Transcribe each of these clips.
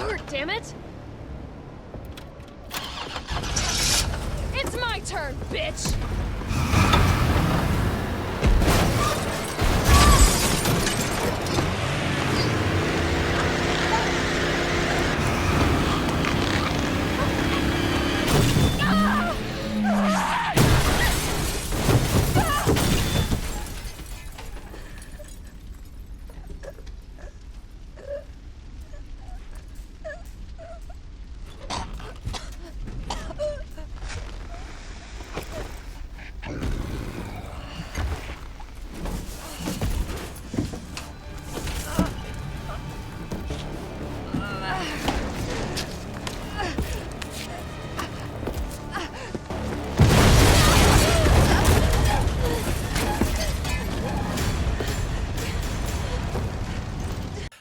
hurt, damn it! It's my turn, bitch!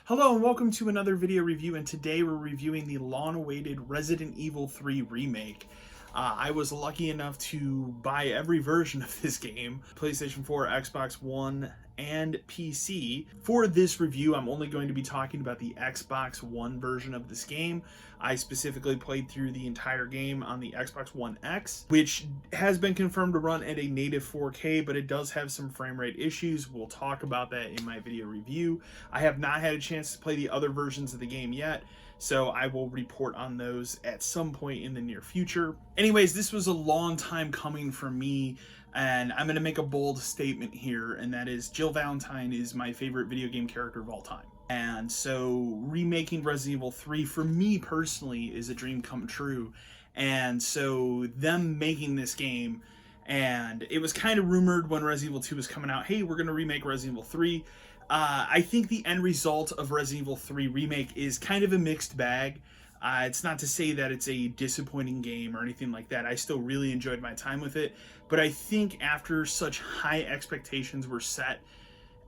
Hello and welcome to another video review, and today we're reviewing the long-awaited Resident Evil 3 Remake. I was lucky enough to buy every version of this game, PlayStation 4, Xbox One, and PC. For this review, I'm only going to be talking about the Xbox One version of this game. I specifically played through the entire game on the Xbox One X, which has been confirmed to run at a native 4K, but it does have some frame rate issues. We'll talk about that in my video review. I have not had a chance to play the other versions of the game yet, so I will report on those at some point in the near future. Anyways, this was a long time coming for me, and I'm going to make a bold statement here, and that is Jill Valentine is my favorite video game character of all time. And so remaking Resident Evil 3 for me personally is a dream come true. And so them making this game, and it was kind of rumored when Resident Evil 2 was coming out, hey, we're going to remake Resident Evil 3. I think the end result of Resident Evil 3 Remake is kind of a mixed bag. It's not to say that it's a disappointing game or anything like that. I still really enjoyed my time with it. But I think after such high expectations were set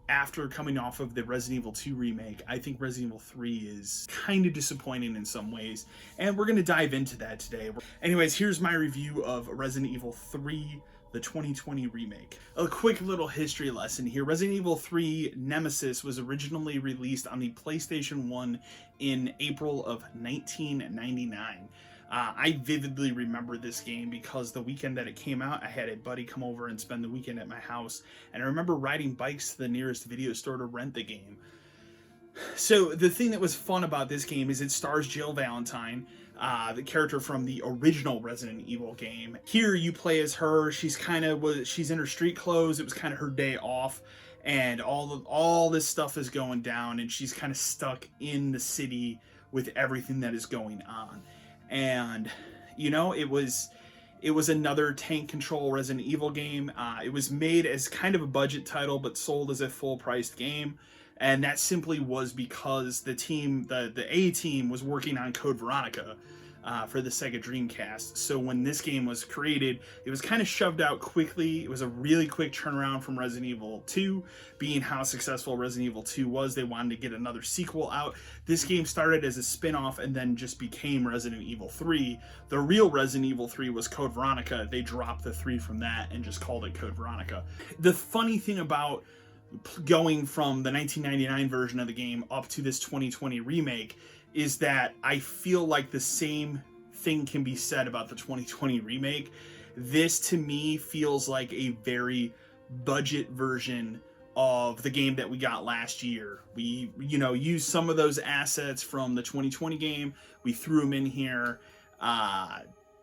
after coming off of the Resident Evil 2 Remake, I think Resident Evil 3 is kind of disappointing in some ways. And we're going to dive into that today. Anyways, here's my review of Resident Evil 3 the 2020 remake. A quick little history lesson here. Resident Evil 3 Nemesis was originally released on the PlayStation 1 in April of 1999. I vividly remember this game because the weekend that it came out, I had a buddy come over and spend the weekend at my house, and I remember riding bikes to the nearest video store to rent the game. So the thing that was fun about this game is it stars Jill Valentine, the character from the original Resident Evil game. Here you play as her. She's in her street clothes. It was kind of her day off, and all this stuff is going down, and she's kind of stuck in the city with everything that is going on. And you know, it was another tank control Resident Evil game. It was made as kind of a budget title, but sold as a full-priced game. And that simply was because the team, the A team, was working on Code Veronica for the Sega Dreamcast. So when this game was created, it was kind of shoved out quickly. It was a really quick turnaround from Resident Evil 2. Being how successful Resident Evil 2 was, they wanted to get another sequel out. This game started as a spin-off and then just became Resident Evil 3. The real Resident Evil 3 was Code Veronica. They dropped the 3 from that and just called it Code Veronica. The funny thing about going from the 1999 version of the game up to this 2020 remake is that I feel like the same thing can be said about the 2020 remake. This to me feels like a very budget version of the game that we got last year. We, used some of those assets from the 2020 game. We threw them in here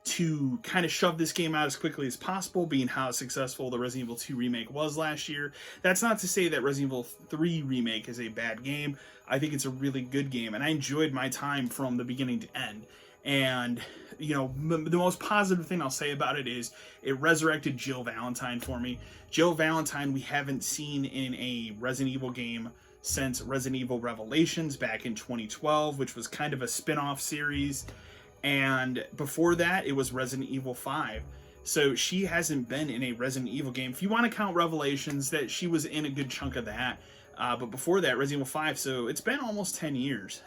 to kind of shove this game out as quickly as possible, being how successful the Resident Evil 2 remake was last year. That's not to say that Resident Evil 3 remake is a bad game. I think it's a really good game, and I enjoyed my time from the beginning to end. And, the most positive thing I'll say about it is it resurrected Jill Valentine for me. Jill Valentine we haven't seen in a Resident Evil game since Resident Evil Revelations back in 2012, which was kind of a spin-off series. And before that, it was Resident Evil 5. So she hasn't been in a Resident Evil game. If you want to count Revelations, that she was in a good chunk of that. But before that, Resident Evil 5. So it's been almost 10 years.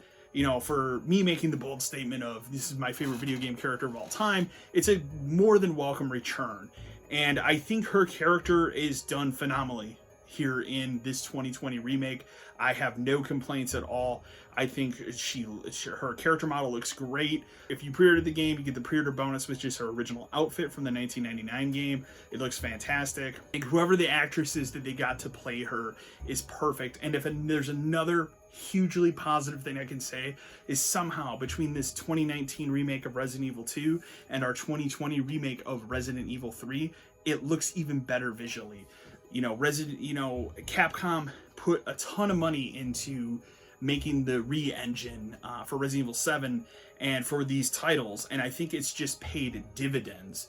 For me making the bold statement of this is my favorite video game character of all time, it's a more than welcome return. And I think her character is done phenomenally here in this 2020 remake. I have no complaints at all. I think her character model looks great. If you pre-order the game, you get the pre-order bonus, which is her original outfit from the 1999 game. It looks fantastic. And whoever the actress is that they got to play her is perfect. And if there's another hugely positive thing I can say is somehow between this 2019 remake of Resident Evil 2 and our 2020 remake of Resident Evil 3, it looks even better visually. Capcom put a ton of money into making the re-engine for Resident Evil 7 and for these titles, and I think it's just paid dividends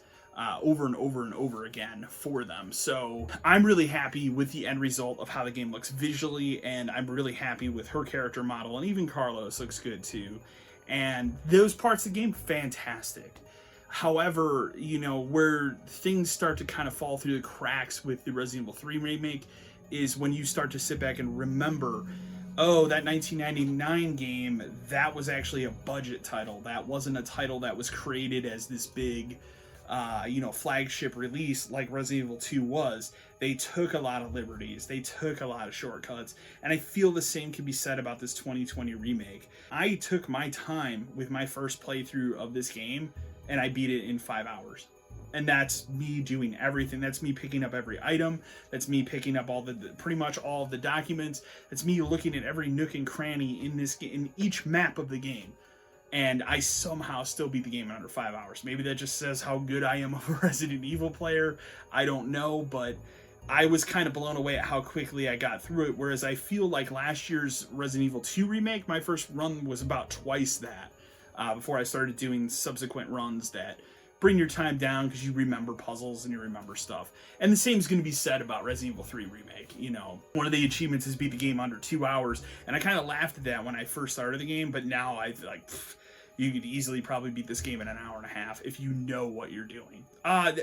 over and over and over again for them. So I'm really happy with the end result of how the game looks visually, and I'm really happy with her character model, and even Carlos looks good too. And those parts of the game, fantastic. However, where things start to kind of fall through the cracks with the Resident Evil 3 remake is when you start to sit back and remember, oh, that 1999 game, that was actually a budget title. That wasn't a title that was created as this big flagship release like Resident Evil 2 was. They took a lot of liberties. They took a lot of shortcuts. And I feel the same can be said about this 2020 remake. I took my time with my first playthrough of this game, and I beat it in 5 hours. And that's me doing everything. That's me picking up every item. That's me picking up pretty much all of the documents. That's me looking at every nook and cranny in each map of the game. And I somehow still beat the game in under 5 hours. Maybe that just says how good I am of a Resident Evil player. I don't know, but I was kind of blown away at how quickly I got through it. Whereas I feel like last year's Resident Evil 2 remake, my first run was about twice that. Before I started doing subsequent runs that bring your time down because you remember puzzles and you remember stuff. And the same is going to be said about Resident Evil 3 Remake. One of the achievements is beat the game under 2 hours, and I kind of laughed at that when I first started the game, but now you could easily probably beat this game in an hour and a half if you know what you're doing.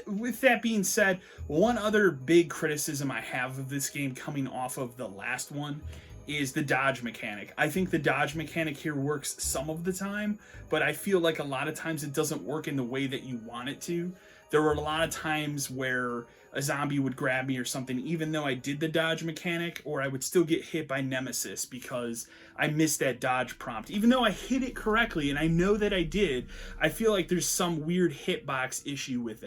With that being said, one other big criticism I have of this game coming off of the last one is the dodge mechanic. I think the dodge mechanic here works some of the time, but I feel like a lot of times it doesn't work in the way that you want it to. There were a lot of times where a zombie would grab me or something, even though I did the dodge mechanic, or I would still get hit by Nemesis because I missed that dodge prompt. Even though I hit it correctly, and I know that I did, I feel like there's some weird hitbox issue with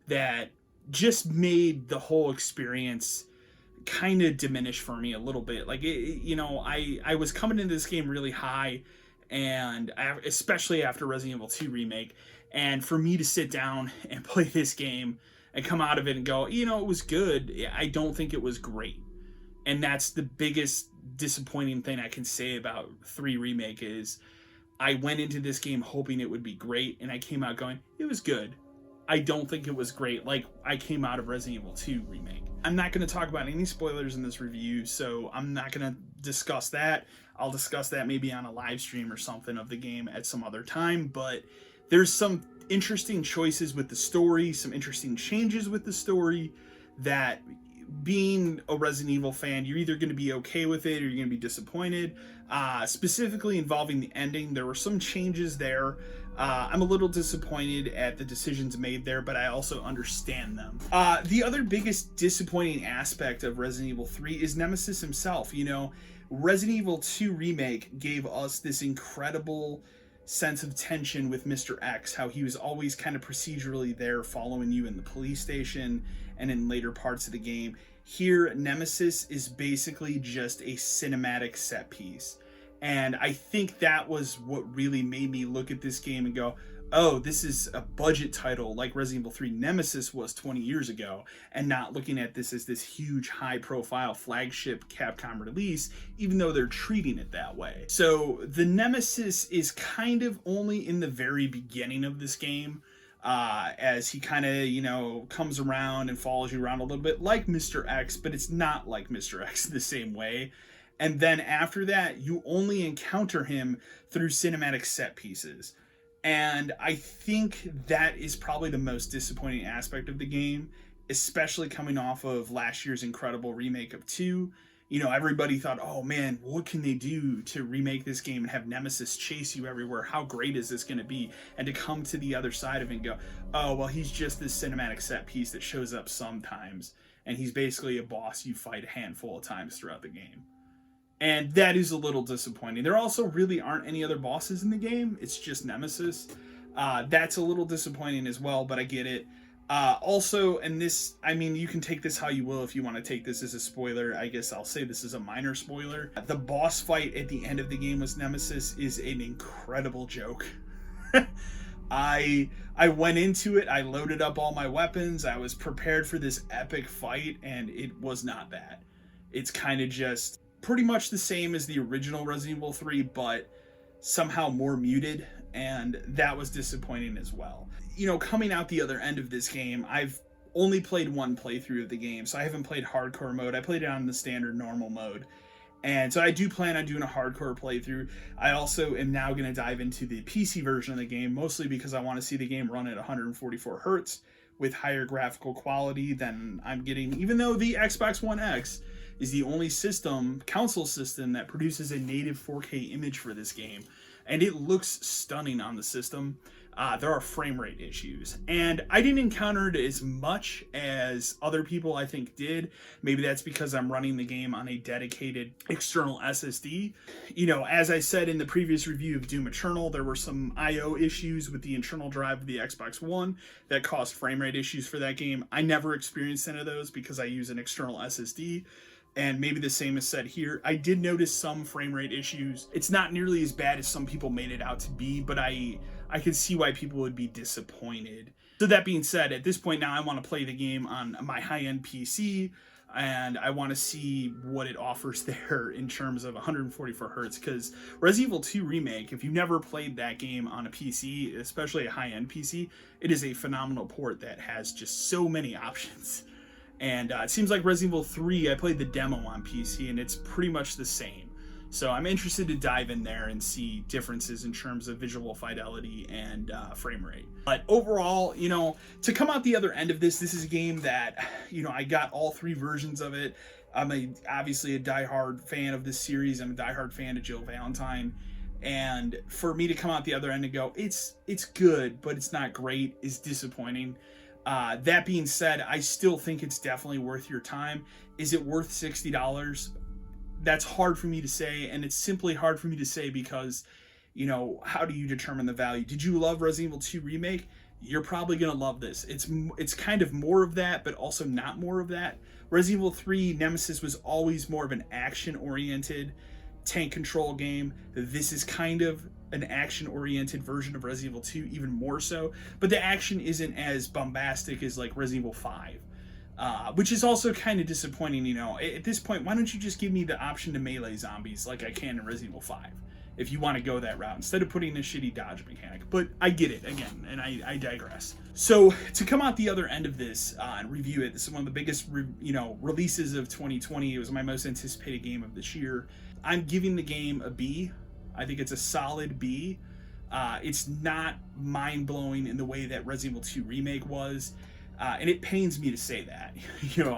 that just made the whole experience kind of diminished for me a little bit. I was coming into this game really high, and especially after Resident Evil 2 Remake, and for me to sit down and play this game and come out of it and go, it was good, I don't think it was great. And that's the biggest disappointing thing I can say about 3 Remake is I went into this game hoping it would be great, and I came out going, it was good. I don't think it was great like I came out of Resident Evil 2 Remake. I'm not going to talk about any spoilers in this review, so I'm not going to discuss that. I'll discuss that maybe on a live stream or something of the game at some other time, but there's some interesting choices with the story, some interesting changes with the story that, being a Resident Evil fan, you're either going to be okay with it or you're going to be disappointed. Specifically involving the ending, there were some changes there. I'm a little disappointed at the decisions made there, but I also understand them. The other biggest disappointing aspect of Resident Evil 3 is Nemesis himself. Resident Evil 2 Remake gave us this incredible sense of tension with Mr. X, how he was always kind of procedurally there following you in the police station and in later parts of the game. Here, Nemesis is basically just a cinematic set piece. And I think that was what really made me look at this game and go, oh, this is a budget title like Resident Evil 3 Nemesis was 20 years ago, and not looking at this as this huge high-profile flagship Capcom release, even though they're treating it that way. So the Nemesis is kind of only in the very beginning of this game, as he kind of, comes around and follows you around a little bit like Mr. X, but it's not like Mr. X the same way. And then after that, you only encounter him through cinematic set pieces. And I think that is probably the most disappointing aspect of the game, especially coming off of last year's incredible remake of 2. Everybody thought, oh man, what can they do to remake this game and have Nemesis chase you everywhere? How great is this going to be? And to come to the other side of it and go, oh, well, he's just this cinematic set piece that shows up sometimes. and he's basically a boss you fight a handful of times throughout the game. And that is a little disappointing. There also really aren't any other bosses in the game. It's just Nemesis. That's a little disappointing as well, but I get it. Also, and this, I mean, you can take this how you will if you want to take this as a spoiler. I guess I'll say this is a minor spoiler. The boss fight at the end of the game with Nemesis is an incredible joke. I went into it, I loaded up all my weapons, I was prepared for this epic fight, and it was not that. It's kind of just pretty much the same as the original Resident Evil 3, but somehow more muted, and that was disappointing as well. You know, coming out the other end of this game, I've only played one playthrough of the game, so I haven't played hardcore mode. I played it on the standard normal mode. And so I do plan on doing a hardcore playthrough. I also am now going to dive into the PC version of the game, mostly because I want to see the game run at 144 hertz with higher graphical quality than I'm getting, even though the Xbox One X is the only console system that produces a native 4K image for this game. And it looks stunning on the system. There are frame rate issues, and I didn't encounter it as much as other people I think did. Maybe that's because I'm running the game on a dedicated external SSD. You know, as I said in the previous review of Doom Eternal, there were some I/O issues with the internal drive of the Xbox One that caused frame rate issues for that game. I never experienced any of those because I use an external SSD. And maybe the same is said here. I did notice some frame rate issues. It's not nearly as bad as some people made it out to be, but I can see why people would be disappointed. So that being said, at this point now I want to play the game on my high-end PC, and I want to see what it offers there in terms of 144 hertz, because Resident Evil 2 Remake, if you've never played that game on a PC, especially a high-end PC, it is a phenomenal port that has just so many options. And it seems like Resident Evil 3, I played the demo on PC, and it's pretty much the same. So I'm interested to dive in there and see differences in terms of visual fidelity and frame rate. But overall, you know, to come out the other end of this is a game that, you know, I got all three versions of it. I'm obviously a diehard fan of this series. I'm a diehard fan of Jill Valentine. And for me to come out the other end and go, it's good, but it's not great, is disappointing. That being said, I still think it's definitely worth your time. Is it worth $60? That's hard for me to say, and it's simply hard for me to say because, you know, how do you determine the value? Did you love Resident Evil 2 Remake? You're probably going to love this. It's kind of more of that, but also not more of that. Resident Evil 3 Nemesis was always more of an action-oriented tank control game. This is kind of an action-oriented version of Resident Evil 2, even more so, but the action isn't as bombastic as like Resident Evil 5, which is also kind of disappointing. You know, at this point, why don't you just give me the option to melee zombies like I can in Resident Evil 5, if you want to go that route, instead of putting a shitty dodge mechanic. But I get it, again, and I digress. So to come out the other end of this and review it, this is one of the biggest releases of 2020. It was my most anticipated game of this year. I'm giving the game a B. I think it's a solid B. It's not mind-blowing in the way that Resident Evil 2 Remake was, and it pains me to say that. You know,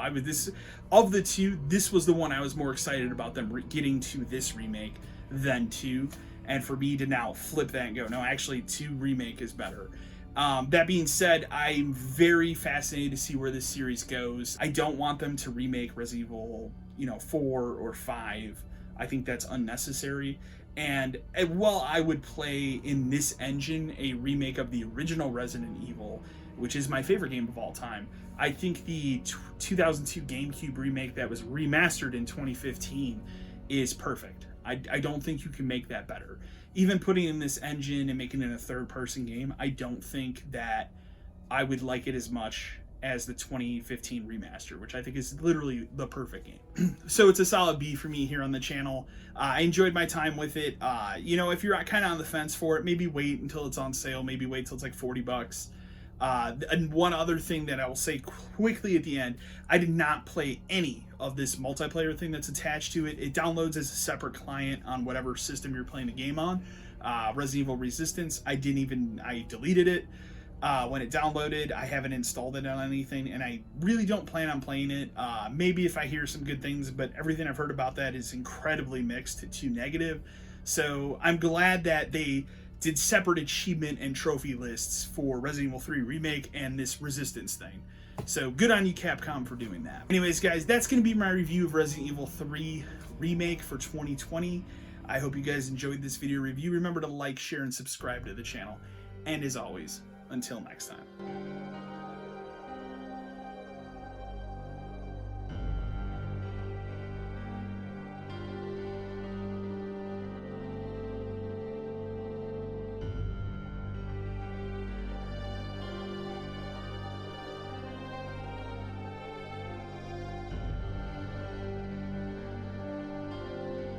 of the two, this was the one I was more excited about them getting to this remake than 2, and for me to now flip that and go, no, actually 2 Remake is better. That being said, I'm very fascinated to see where this series goes. I don't want them to remake Resident Evil, 4 or 5. I think that's unnecessary. And while I would play in this engine a remake of the original Resident Evil, which is my favorite game of all time, I think the 2002 GameCube remake that was remastered in 2015 is perfect. I don't think you can make that better. Even putting in this engine and making it a third-person game, I don't think that I would like it as much as the 2015 remaster, which I think is literally the perfect game. So it's a solid B for me here on the channel. I enjoyed my time with it. If you're kind of on the fence for it, maybe wait until it's on sale. Maybe wait till it's like $40. And one other thing that I will say quickly at the end, I did not play any of this multiplayer thing that's attached to it. It downloads as a separate client on whatever system you're playing the game on. Resident Evil Resistance, I deleted it. When it downloaded, I haven't installed it on anything, and I really don't plan on playing it. Maybe if I hear some good things, but everything I've heard about that is incredibly mixed to negative. So I'm glad that they did separate achievement and trophy lists for Resident Evil 3 Remake and this Resistance thing. So good on you, Capcom, for doing that. Anyways, guys, that's going to be my review of Resident Evil 3 Remake for 2020. I hope you guys enjoyed this video review. Remember to like, share, and subscribe to the channel. And as always, until next time.